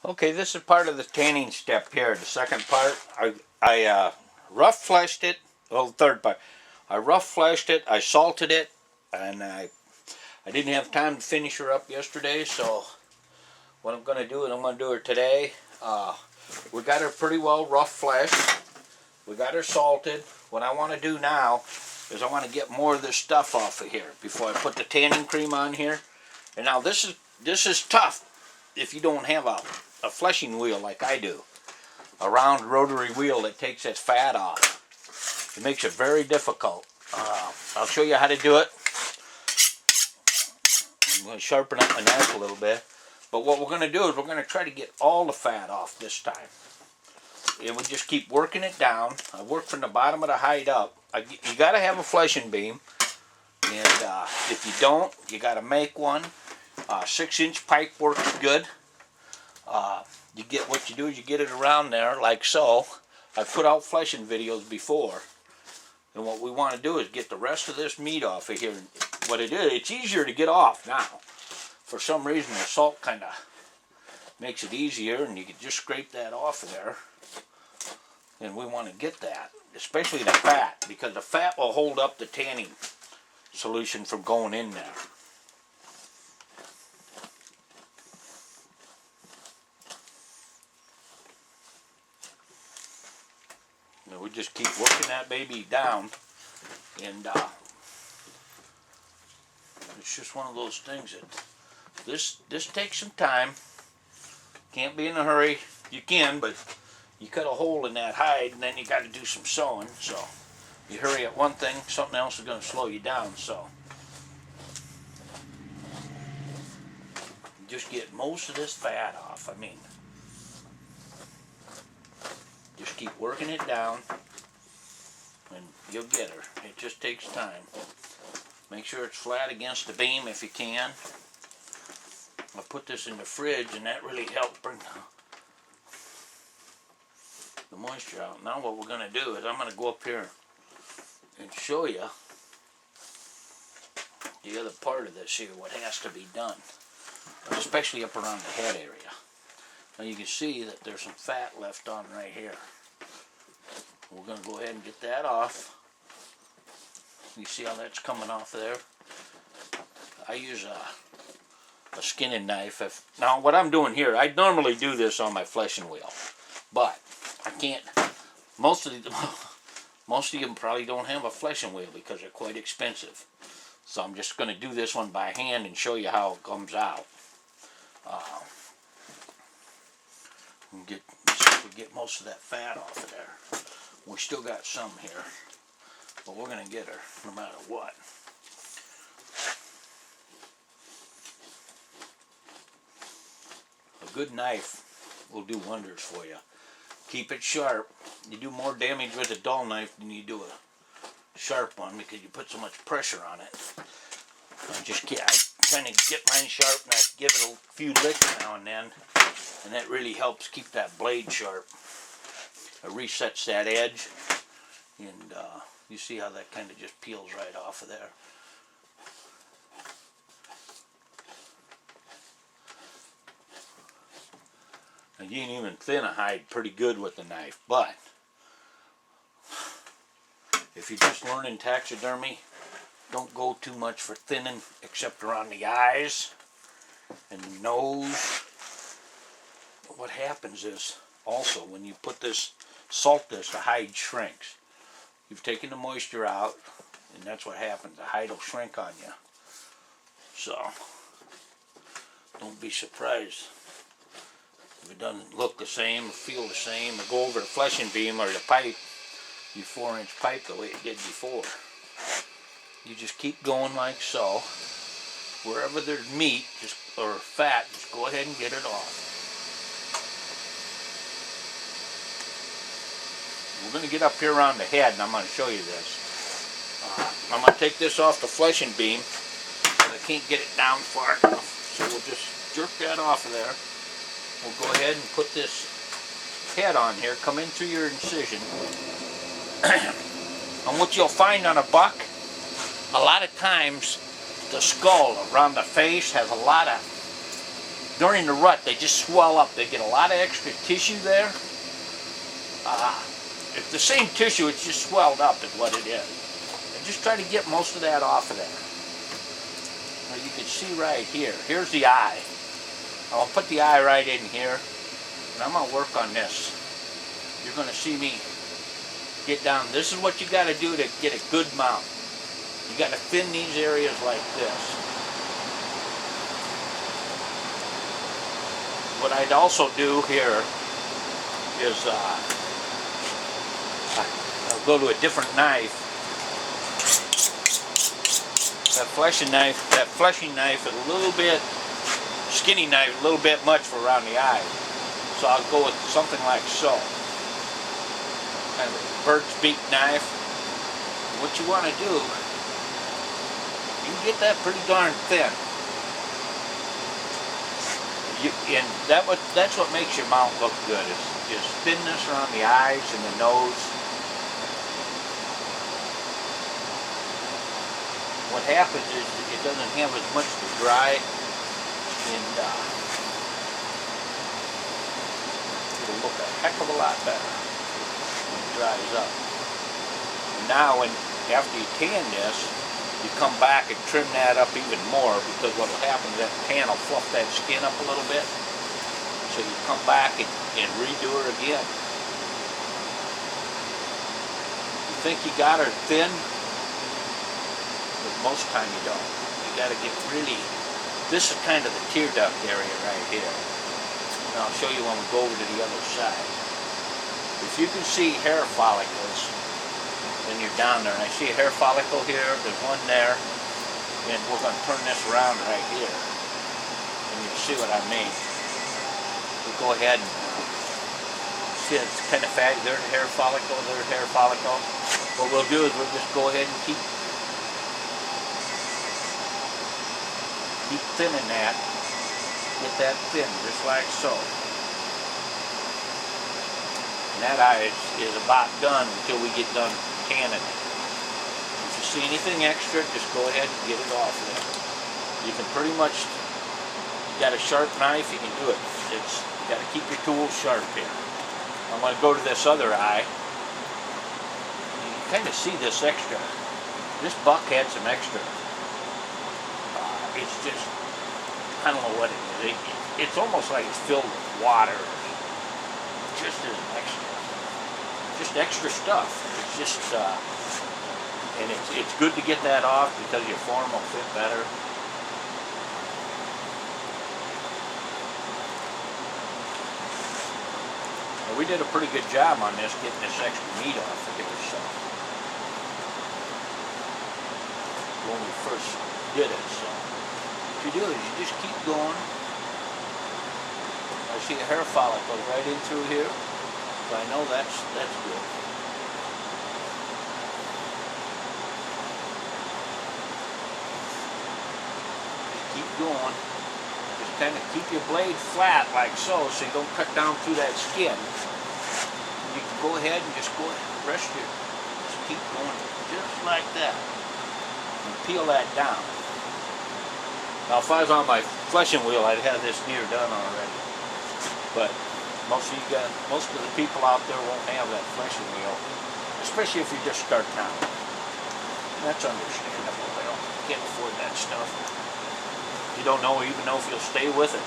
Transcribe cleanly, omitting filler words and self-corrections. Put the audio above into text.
Okay, this is part of the tanning step here. The second part, I rough fleshed it. Well, the third part, I rough fleshed it. I salted it, and I didn't have time to finish her up yesterday. So what I'm going to do is I'm going to do her today. We got her pretty well rough fleshed. We got her salted. What I want to do now is I want to get more of this stuff off of here before I put the tanning cream on here. And now this is tough if you don't have a fleshing wheel like I do. A round rotary wheel that takes that fat off. It makes it very difficult. I'll show you how to do it. I'm going to sharpen up my knife a little bit. But what we're going to do is we're going to try to get all the fat off this time. And we just keep working it down. I work from the bottom of the hide up. You got to have a fleshing beam. And if you don't, you got to make one. 6-inch pipe works good. You get what you do is you get it around there like so. I've put out fleshing videos before. And what we want to do is get the rest of this meat off of here. What it is, it's easier to get off now. For some reason the salt kind of makes it easier, and you can just scrape that off of there. And we want to get that, especially the fat, because the fat will hold up the tanning solution from going in there. And we just keep working that baby down, and it's just one of those things that this takes some time. Can't be in a hurry. You can, but you cut a hole in that hide, and then you got to do some sewing. So you hurry at one thing, something else is going to slow you down. So just get most of this fat off. I mean, just keep working it down, and you'll get her. It just takes time. Make sure it's flat against the beam if you can. I put this in the fridge, and that really helped bring the moisture out. Now what we're going to do is I'm going to go up here and show you the other part of this here, what has to be done, especially up around the head area. Now you can see that there's some fat left on right here. We're going to go ahead and get that off. You see how that's coming off there? I use a skinning knife. Now what I'm doing here, I normally do this on my fleshing wheel, but I can't. Most of them probably don't have a fleshing wheel because they're quite expensive. So I'm just going to do this one by hand and show you how it comes out. We get most of that fat off of there. We still got some here, but we're going to get her no matter what. A good knife will do wonders for you. Keep it sharp. You do more damage with a dull knife than you do a sharp one because you put so much pressure on it. I kind of get mine sharp, and I give it a few licks now and then, and that really helps keep that blade sharp. It resets that edge, and you see how that kind of just peels right off of there. Now you can even thin a hide pretty good with the knife, but if you're just learning taxidermy, don't go too much for thinning except around the eyes and the nose. What happens is also when you put this, salt this, the hide shrinks. You've taken the moisture out, and that's what happens. The hide will shrink on you. So don't be surprised if it doesn't look the same, or feel the same, or go over the fleshing beam or the pipe, your 4-inch pipe, the way it did before. You just keep going like so. Wherever there's meat or fat, just go ahead and get it off. We're going to get up here around the head, and I'm going to show you this. I'm going to take this off the fleshing beam, but I can't get it down far enough. So we'll just jerk that off of there. We'll go ahead and put this head on here, come in through your incision. And what you'll find on a buck, a lot of times the skull around the face has a lot of during the rut, they just swell up. They get a lot of extra tissue there. It's the same tissue, it's just swelled up is what it is. And just try to get most of that off of there. Now you can see right here. Here's the eye. I'll put the eye right in here, and I'm gonna work on this. You're gonna see me get down. This is what you gotta do to get a good mount. You gotta thin these areas like this. What I'd also do here is I'll go to a different knife. That fleshing knife is a little bit, skinny knife, a little bit much for around the eye. So I'll go with something like so. Kind of a bird's beak knife. What you want to do, you can get that pretty darn thin. And that's what makes your mount look good, is thinness around the eyes and the nose. What happens is it doesn't have as much to dry, and it'll look a heck of a lot better when it dries up. And now, after you tan this, you come back and trim that up even more, because what will happen is that tan will fluff that skin up a little bit. So you come back and redo her again. You think you got her thin, but most time you don't. You got to get really, this is kind of the tear duct area right here. And I'll show you when we go over to the other side. If you can see hair follicles, then you're down there. And I see a hair follicle here, there's one there, and we're going to turn this around right here. And you'll see what I mean. We'll go ahead and see it's kind of fatty. There's a hair follicle, there's a hair follicle. What we'll do is we'll just go ahead and keep thinning that. Get that thin, just like so. And that eye is about done until we get done tanning it. If you see anything extra, just go ahead and get it off there. You can pretty much, you got a sharp knife, you can do it. You got to keep your tools sharp here. I'm going to go to this other eye. You can kind of see this extra. This buck had some extra. It's just, I don't know what it is. It's almost like it's filled with water. Just as an extra. Just extra stuff. It's just, and it's good to get that off because your form will fit better. Well, we did a pretty good job on this, getting this extra meat off of here. So when we first did it, so what you do is you just keep going. I see a hair follicle right in through here. So I know that's good. Just keep going. Just kind of keep your blade flat like so you don't cut down through that skin. You can go ahead and just rest your, just keep going just like that. And peel that down. Now if I was on my fleshing wheel, I'd have this deer done already. But most of the people out there won't have that fleshing wheel, especially if you're just starting out. That's understandable. They can't afford that stuff. You don't even know if you'll stay with it.